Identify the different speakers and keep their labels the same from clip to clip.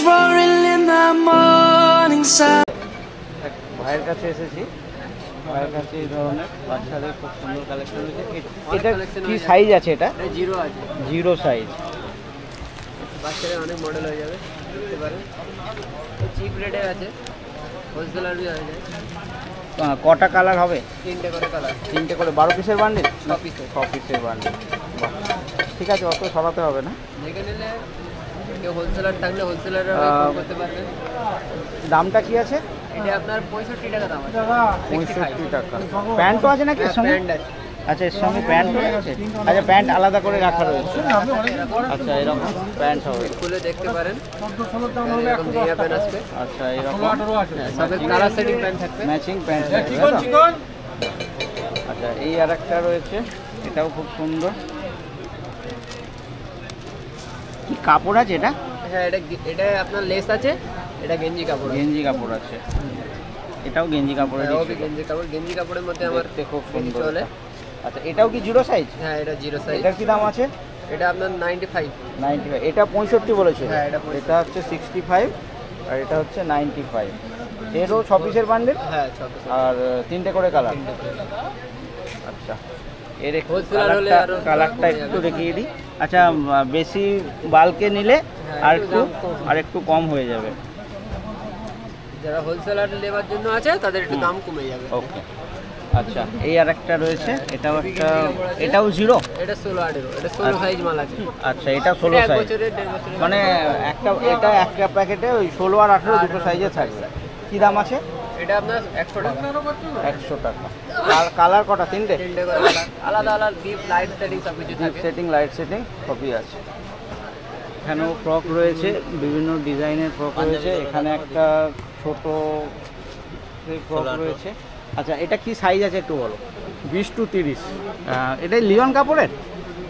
Speaker 1: roaring in the morning sun.
Speaker 2: ভাইয়ের কাছে এসেছি, ভাইয়ের কাছে এই ধরনের বাচ্চাদের খুব সুন্দর কালেকশন রয়েছে। এটা কি সাইজ আছে? এটা
Speaker 3: জিরো আছে,
Speaker 2: জিরো সাইজ।
Speaker 3: বাচ্চাদের অনেক মডেল হয়ে যাবে, দেখতে পারেন। চিপ রেটের আছে, হোলসেলার বি হয়ে যায়।
Speaker 2: কটা কালার হবে?
Speaker 3: 3টে করে কালার।
Speaker 2: 3টে করে 12 পিসের বান্ডিল?
Speaker 3: 6 পিসের।
Speaker 2: 6 পিসের বান্ডিল। বাহ, ঠিক আছে, অত সরাতে হবে না।
Speaker 3: দেখে নিলে কেউ হোলসেলার থাকলে হোলসেলার করতে পারবেন।
Speaker 2: দামটা কি আছে?
Speaker 3: এটা আপনার 65 টাকা দাম আছে।
Speaker 2: 65 টাকা। প্যান্টও আছে নাকি এর সঙ্গে?
Speaker 3: প্যান্ট আছে।
Speaker 2: আচ্ছা, এর সঙ্গে প্যান্ট রয়েছে? আচ্ছা, প্যান্ট আলাদা করে রাখা রয়েছে। আচ্ছা, এরকম প্যান্ট হবে,
Speaker 3: খুলে দেখতে পারেন। এরকম জিয়া প্যান্ট আসবে।
Speaker 2: আচ্ছা, এরকম
Speaker 3: সবে কালার সেটিং প্যান্ট থাকবে,
Speaker 2: ম্যাচিং প্যান্ট। আচ্ছা, এই আরেকটা রয়েছে, এটাও খুব সুন্দর। কি কাপড় আছে এটা?
Speaker 3: হ্যাঁ, এটা আপনার লেস আছে, এটা গেঞ্জি কাপড়।
Speaker 2: গেঞ্জি কাপড় আছে, এটাও গেঞ্জি কাপড়ের।
Speaker 3: গেঞ্জি কাপড়, গেঞ্জি কাপড়ের মধ্যে আমার
Speaker 2: খুব সুন্দর
Speaker 3: চলে।
Speaker 2: আচ্ছা, এটাও কি জিরো সাইজ?
Speaker 3: হ্যাঁ, এটা জিরো সাইজ।
Speaker 2: এটার কি দাম আছে?
Speaker 3: এটা আপনার 95।
Speaker 2: এটা 65 বলেছে।
Speaker 3: হ্যাঁ,
Speaker 2: এটা হচ্ছে 65 আর এটা হচ্ছে 95। এরও 6 পিসের বান্ডেল?
Speaker 3: হ্যাঁ, 6 পিস।
Speaker 2: আর 3টে করে কালার। আচ্ছা, এর কালারটা একটু দেখিয়ে দিই। আচ্ছা, বেশি বাল্কে নিলে আর একটু কম হয়ে যাবে।
Speaker 3: যারা হোলসেলার নেবার জন্য আছে তাদের একটু দাম কমে যাবে।
Speaker 2: ওকে, আচ্ছা, এই আরেকটা রয়েছে, এটাও জিরো?
Speaker 3: এটা 16-18, এটা 16 সাইজ মাল আছে।
Speaker 2: আচ্ছা, এটা 16 সাইজ, মানে এটা একটা প্যাকেটে ওই 16 আর 18 দুটো সাইজে থাকবে। কি দাম আছে?
Speaker 3: এটা আপনার 100 টাকা।
Speaker 2: 100 টাকা। আর কালার কটা? 3টে?
Speaker 3: 3টে করে কালার, আলাদা আলাদা ডিপ লাইট সেটিং সব কিছু থাকে।
Speaker 2: সেটিং, লাইট সেটিং সবই আছে। এখানেও ফ্রক রয়েছে, বিভিন্ন ডিজাইনের ফ্রক রয়েছে। এখানে একটা ছোট ফ্রক রয়েছে। আচ্ছা, এটা কি সাইজ আছে একটু বলো? 20 to 30। এটা লিওন কাপড়ের?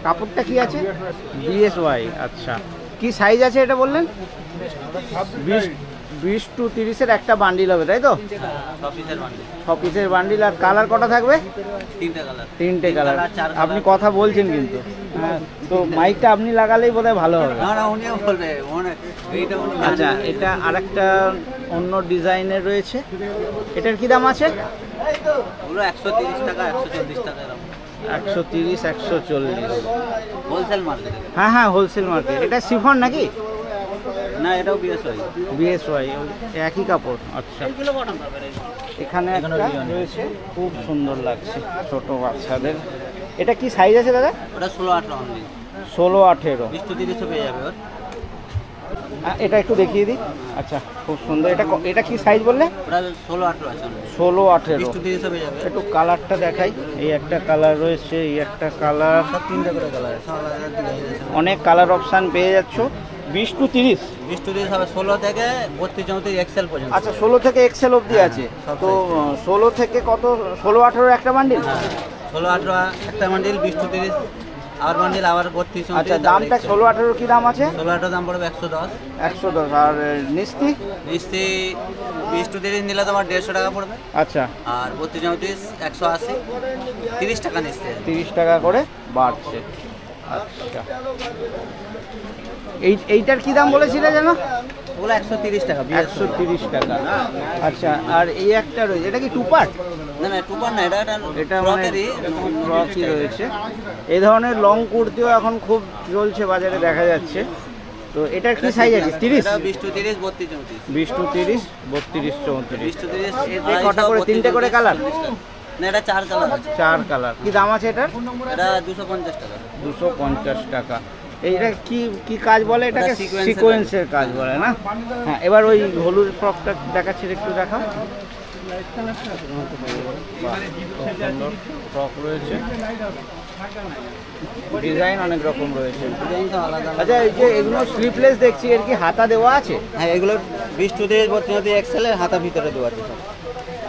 Speaker 2: কাপড়টা কি আছে? BSY। আচ্ছা, কি সাইজ আছে এটা বললেন? 20 to 30-এর একটা বান্ডিল হবে, তাই তো? 6 পিসের বান্ডিল। আর কালার কটা থাকবে? 3টে কালার। আপনি কথা বলছেন কিন্তু। হ্যাঁ, তো মাইকটা আপনি লাগালেই বোধহয় ভালো হবে। আচ্ছা, এটা আরেকটা অন্য ডিজাইনের রয়েছে। এটার কি দাম আছে?
Speaker 3: 130 টাকা, 140 টাকা।
Speaker 2: 130, 140
Speaker 3: হোলসেল মার্কেট।
Speaker 2: হ্যাঁ, হোলসেল মার্কেট। এটা শিফন নাকি?
Speaker 3: না, এটাও
Speaker 2: BSY, একই কাপড়। আচ্ছা, এখানে একটা রয়েছে, খুব সুন্দর লাগছে ছোট বাচ্চাদের। এটা কি সাইজ আছে দাদা?
Speaker 3: ওটা 16-18 অনলি।
Speaker 2: 16-18,
Speaker 3: 20 to 30 পেয়ে যাবে ওর।
Speaker 2: এটা একটু দেখিয়ে দিই। আচ্ছা, খুব সুন্দর। এটা কি সাইজ বললে?
Speaker 3: ওটা 16-18 আছে।
Speaker 2: 16-18,
Speaker 3: 20 to 30 পেয়ে যাবে।
Speaker 2: একটু কালারটা দেখাই। এই একটা কালার রয়েছে, এই একটা কালার,
Speaker 3: সব 3টে করে কালার, সব আলাদা ডিজাইন আছে।
Speaker 2: অনেক কালার অপশান পেয়ে যাচ্ছ। 20 to 30?
Speaker 3: 20 to 30 হবে 16 থেকে 32, 34 এক্সেল পর্যন্ত।
Speaker 2: আচ্ছা, 16 থেকে এক্সেল অবধি আছে। তো 16 থেকে কত? 16-18 একটা বান্ডিল?
Speaker 3: 16-18 একটা বান্ডিল, 20 to 30 আর বান্ডিল, আবার 32, 34।
Speaker 2: আচ্ছা, দামটা 16-18 কি দাম আছে?
Speaker 3: 16-18 দাম পড়বে 110।
Speaker 2: 110। আর নিস্তি?
Speaker 3: নিস্তি 20 to 30 নিলে তোমার 150 টাকা পড়বে।
Speaker 2: আচ্ছা,
Speaker 3: আর 32, 34 180, 30 টাকা নিস্তি।
Speaker 2: 30 টাকা করে বাড়ছে। আচ্ছা, এইটার কি দাম বলেছিলে যেন?
Speaker 3: ওগুলো 130 টাকা।
Speaker 2: 130 টাকা। আচ্ছা, আর এই একটা রয়েছে, এটা কি টু পার্ট?
Speaker 3: না, টু পার্ট না,
Speaker 2: এটা ফ্রকই রয়েছে। এই ধরনের লং কুর্তিও এখন খুব চলছে বাজারে, দেখা যাচ্ছে। তো এটার কি সাইজ আছে? 30?
Speaker 3: 20 to 30, 32, 34।
Speaker 2: 20 to 30, 32, 34।
Speaker 3: 20 to 30
Speaker 2: এতে কটা করে? 3টে করে কালার?
Speaker 3: না, এটা 4 কালার আছে।
Speaker 2: 4 কালার। কি দাম আছে এটার?
Speaker 3: এটা 250 টাকা।
Speaker 2: 250 টাকা। এইটা কি কাজ বলে? এটাকে সিকোয়েন্সের কাজ বলে না? হ্যাঁ, এবার ওই হলুদ ফ্রকটা দেখাচ্ছি, একটু দেখা। ফ্রক রয়েছে, ডিজাইন অনেক রকম রয়েছে। আচ্ছা, এই যে এগুলো স্লিপলেস দেখছি, এর কি হাতা দেওয়া আছে?
Speaker 3: হ্যাঁ, এগুলো 20 to 30, 32 এক্সেলের হাতা ভিতরে দেওয়া আছে।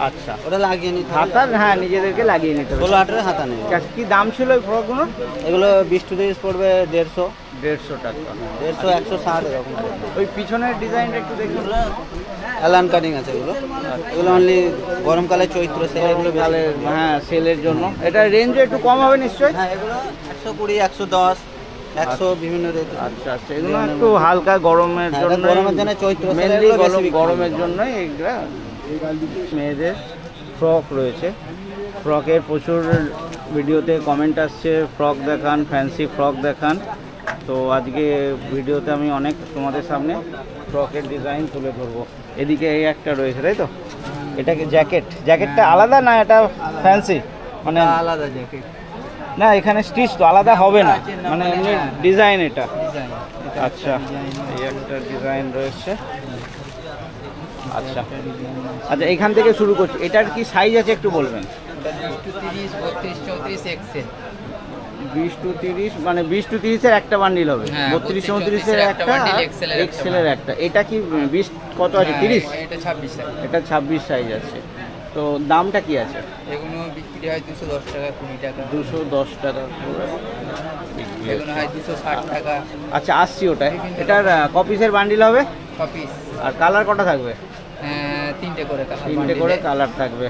Speaker 2: আচ্ছা,
Speaker 3: ওটা লাগিয়ে নিতে
Speaker 2: হাতা? হ্যাঁ, নিজেদেরকে লাগিয়ে নিতে হবে।
Speaker 3: 16-18 হাতা নেই।
Speaker 2: কি দাম ছিল ওই ফ্রকগুলো?
Speaker 3: এগুলো 20 to 30 পড়বে
Speaker 2: 150 টাকা।
Speaker 3: 150, 160 এরকম।
Speaker 2: ওই পিছনের ডিজাইনটা একটু দেখুন।
Speaker 3: অ্যালান কাটিং আছে এগুলো। এগুলো অনলি গরমকালে, চৈত্র সেল, এগুলো
Speaker 2: তাহলে হ্যাঁ, সেলের জন্য। এটা রেঞ্জও একটু কম হবে নিশ্চয়ই?
Speaker 3: হ্যাঁ, এগুলো 120, 110, 100 বিভিন্ন রেট।
Speaker 2: আচ্ছা আচ্ছা, এগুলো একটু হালকা গরমের জন্য,
Speaker 3: গরমের জন্য চৈত্র
Speaker 2: মেনলি গরমের জন্য এগুলা। মেয়েদের ফ্রক রয়েছে, ফ্রকের প্রচুর ভিডিওতে কমেন্ট আসছে ফ্রক দেখান, ফ্যান্সি ফ্রক দেখান। তো আজকে ভিডিওতে আমি অনেক তোমাদের সামনে ফ্রকের ডিজাইন তুলে ধরবো। এদিকে এই একটা রয়েছে, তাই তো? এটাকে জ্যাকেটটা আলাদা না এটা ফ্যান্সি? মানে
Speaker 3: আলাদা জ্যাকেট
Speaker 2: না, এখানে স্টিচ তো আলাদা হবে না, মানে এমনি ডিজাইন এটা। আচ্ছা, এই একটা ডিজাইন রয়েছে। আচ্ছা আচ্ছা, এখান থেকে শুরু করছি। এটার কি সাইজ আছে একটু বলবেন?
Speaker 3: 30, 32, 34 এক্সেল।
Speaker 2: 20 to 30, মানে 20 to 30-এর একটা বান্ডিল হবে, 32, 34-এর একটা, এক্সেলের একটা। এটা কি 20 কত আছে? 30?
Speaker 3: এটা 26 সাইজ।
Speaker 2: এটা 26 সাইজ আছে। তো দামটা কি আছে?
Speaker 3: এগুলো বিক্রি হয় 210 টাকা, 20 টাকা।
Speaker 2: 210 টাকা করে বিক্রি
Speaker 3: এগুলো হয় 260 টাকা।
Speaker 2: আচ্ছা, আসছি ওটাই। এটার কপিসের বান্ডিল হবে?
Speaker 3: কপিস।
Speaker 2: আর কালার কটা থাকবে?
Speaker 3: 3টে করে কালার।
Speaker 2: 3টে করে কালার থাকবে।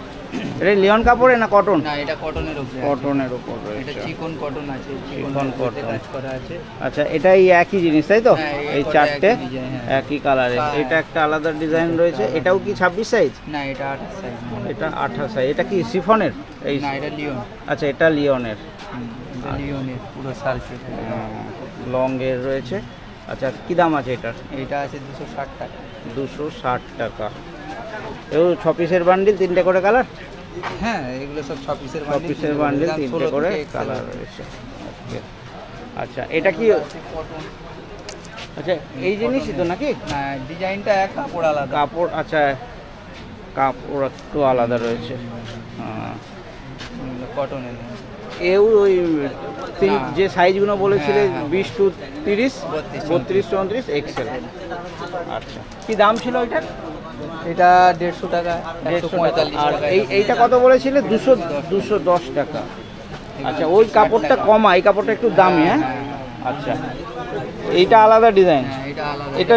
Speaker 2: এটা লিওন কাপড়ে না কটন?
Speaker 3: না, এটা কটনের উপরে।
Speaker 2: কটনের উপর
Speaker 3: এটা
Speaker 2: রয়েছে।
Speaker 3: চিকন কটন আছে,
Speaker 2: চিকন কটন
Speaker 3: কাজ করা আছে।
Speaker 2: আচ্ছা, এটাই একই জিনিস তাই তো?
Speaker 3: হ্যাঁ,
Speaker 2: এই
Speaker 3: কটা
Speaker 2: চারটে
Speaker 3: একই ডিজাইন, হ্যাঁ।
Speaker 2: একই কালারে।
Speaker 3: হ্যাঁ।
Speaker 2: এটা একটা আলাদা ডিজাইন রয়েছে। এটাও কি 26 সাইজ?
Speaker 3: না, এটা 28 সাইজ।
Speaker 2: এটা 28 সাইজ। এটা কি শিফনের? এই
Speaker 3: না, এটা লিওন।
Speaker 2: আচ্ছা, এটা লিওনের।
Speaker 3: এটা লিওনের পুরো সার্কেল।
Speaker 2: লং এর রয়েছে। আচ্ছা, কি দাম আছে এটার?
Speaker 3: এটা আছে 260 টাকা।
Speaker 2: 260 টাকা। এও 6 পিসের বান্ডিল, 3টে করে কালার?
Speaker 3: হ্যাঁ, এগুলো সব 6 পিসের
Speaker 2: 6 পিসের বান্ডিল, 3টে করে কালার রয়েছে। ওকে। আচ্ছা, এটা কি? আচ্ছা, এই জিনিসই তো নাকি?
Speaker 3: হ্যাঁ, ডিজাইনটা এক, কাপড় আলাদা।
Speaker 2: কাপড়, আচ্ছা কাপড় একটু আলাদা রয়েছে। হ্যাঁ,
Speaker 3: কটনের।
Speaker 2: এও ওই যে সাইজগুলো বলেছিলে, 20 to 30, 32, 34 এক্সেল। আচ্ছা, কি দাম ছিল ওইটার?
Speaker 3: এটা 150 টাকা, 145
Speaker 2: আর
Speaker 3: টাকা।
Speaker 2: এইটা কত বলেছিলে? 210 টাকা। আচ্ছা, ওই কাপড়টা কমা, এই কাপড়টা একটু দামি। হ্যাঁ, আচ্ছা, এইটা আলাদা ডিজাইন।
Speaker 3: হ্যাঁ, এটা আলাদা।
Speaker 2: এটা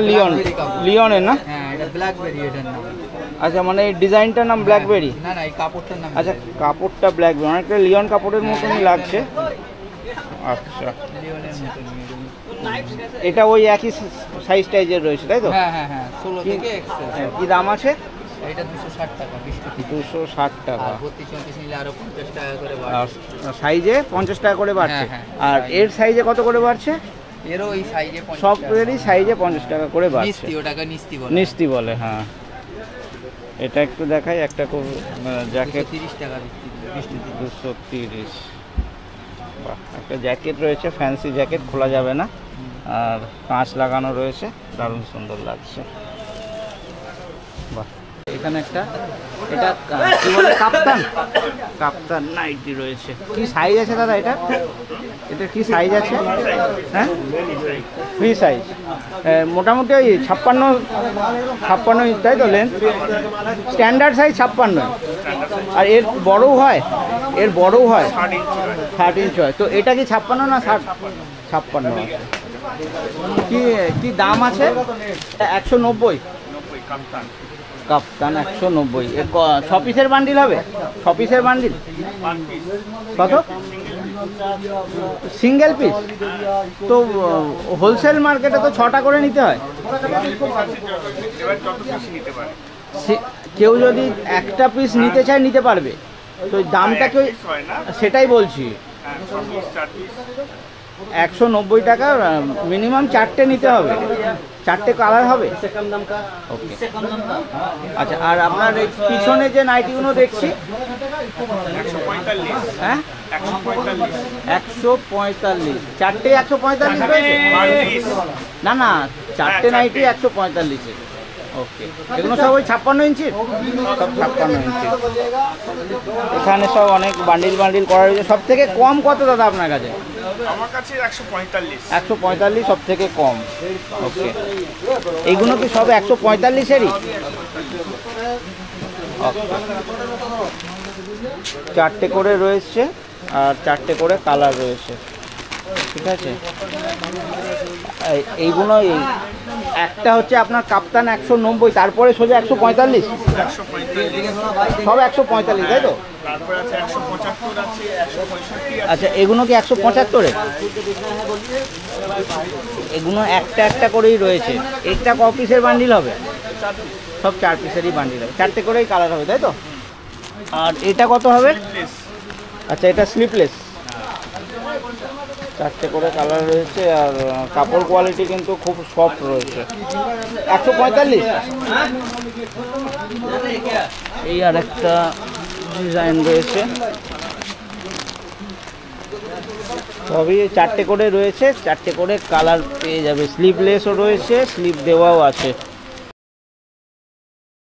Speaker 2: লিওনের না?
Speaker 3: হ্যাঁ, এটা ব্ল্যাকবেরি এটার নাম।
Speaker 2: আচ্ছা, মানে এই ডিজাইনটার নাম ব্ল্যাকবেরি?
Speaker 3: না না, এই কাপড়টার নাম।
Speaker 2: আচ্ছা, কাপড়টা ব্ল্যাকবেরি, অনেকটা লিওন কাপড়ের মতনই লাগছে। আচ্ছা,
Speaker 3: লিওনের মতো।
Speaker 2: এটা ওই একই সাইজ টাইজের রয়েছে তাই তো?
Speaker 3: হ্যাঁ হ্যাঁ হ্যাঁ, 16 থেকে এক্সেল।
Speaker 2: কি দাম আছে?
Speaker 3: এটা 260 টাকা, 20 টাকা।
Speaker 2: 260 টাকা।
Speaker 3: 32, 34 নিলে আরো 50 টাকা করে
Speaker 2: আর
Speaker 3: বাড়বে।
Speaker 2: সাইজে 50 টাকা করে বাড়ছে।
Speaker 3: হ্যাঁ,
Speaker 2: আর এর সাইজে কত করে বাড়ছে?
Speaker 3: এরও এই সাইজে 50
Speaker 2: সব
Speaker 3: টাকা।
Speaker 2: এরই সাইজে 50 টাকা করে বাড়ছে।
Speaker 3: নিস্তি, ওটাকে নিস্তি বলে।
Speaker 2: নিস্তি বলে, হ্যাঁ। এটা একটু দেখাই, একটা খুব জ্যাকেট।
Speaker 3: 230 টাকা বিক্রি করে, 20 টাকা।
Speaker 2: 230। বাহ, একটা জ্যাকেট রয়েছে, ফ্যান্সি জ্যাকেট, খোলা যাবে না। আর কাঁচ লাগানো রয়েছে, দারুণ সুন্দর লাগছে। বাহ, এখানে একটা, এটা কি বলে, কাপ্তান নাইটি রয়েছে। কি সাইজ আছে দাদা এটা? এটা কি সাইজ আছে? হ্যাঁ, ফ্রি সাইজ। মোটামুটি ওই 56 ইঞ্চ তাই তো লেন্থ? Standard size 56। আর এর বড়ও হয়? 60 ইঞ্চ হয়। তো এটা কি 56 না 60? 56 আছে। কি দাম আছে? 190। কাপ্তান 190। 6 পিসের বান্ডিল হবে? 6 পিসের বান্ডিল কত? Single piece? তো হোলসেল মার্কেটে তো 6টা করে নিতে হয়। কেউ যদি একটা পিস নিতে চায় নিতে পারবে। তো দামটা কেউ, সেটাই বলছি। 190 টাকা মিনিমাম 4টে নিতে হবে। 4টে কালার হবে? ওকে। আচ্ছা, আর আপনার এই পিছনে যে নাইটিগুলো দেখছি, 145। হ্যাঁ, 145। 4টে 145 হয়েছে? না না, 4টে নাইটি 145। ওকে, এগুলো সব ওই 56 ইঞ্চির? সব 56 ইঞ্চির। এখানে সব অনেক বান্ডিল করা রয়েছে। সব থেকে কম কত দাদা আপনার কাছে?
Speaker 4: আমার কাছে 145।
Speaker 2: 145 সব থেকে কম। ওকে, এইগুলো কি সব 145-এরই? 4টে করে রয়েছে, আর 4টে করে কালার রয়েছে। ঠিক আছে, এইগুলো একটা হচ্ছে আপনার কাপ্তান 190, তারপরে সোজা 145। সব 145 তাই তো?
Speaker 4: তারপরে আছে 185, 75 আছে, 165 আছে।
Speaker 2: আচ্ছা, এগুলো কি 175-এ? এগুলো একটা একটা করেই রয়েছে। একটা ক পিসের বান্ডিল হবে? সব 4 পিসেরই বান্ডিল হবে, 4টে করেই কালার হবে, তাই তো? আর এটা কত হবে?
Speaker 4: Sleeveless।
Speaker 2: আচ্ছা, এটা স্লিপলেস, 4টে করে কালার রয়েছে। আর কাপড় কোয়ালিটি কিন্তু খুব সফট রয়েছে। 145। এই আর একটা ডিজাইন রয়েছে, সবই 4টে করে রয়েছে, 4টে করে কালার পেয়ে যাবে। স্লিভলেসও রয়েছে, স্লিভ দেওয়াও আছে।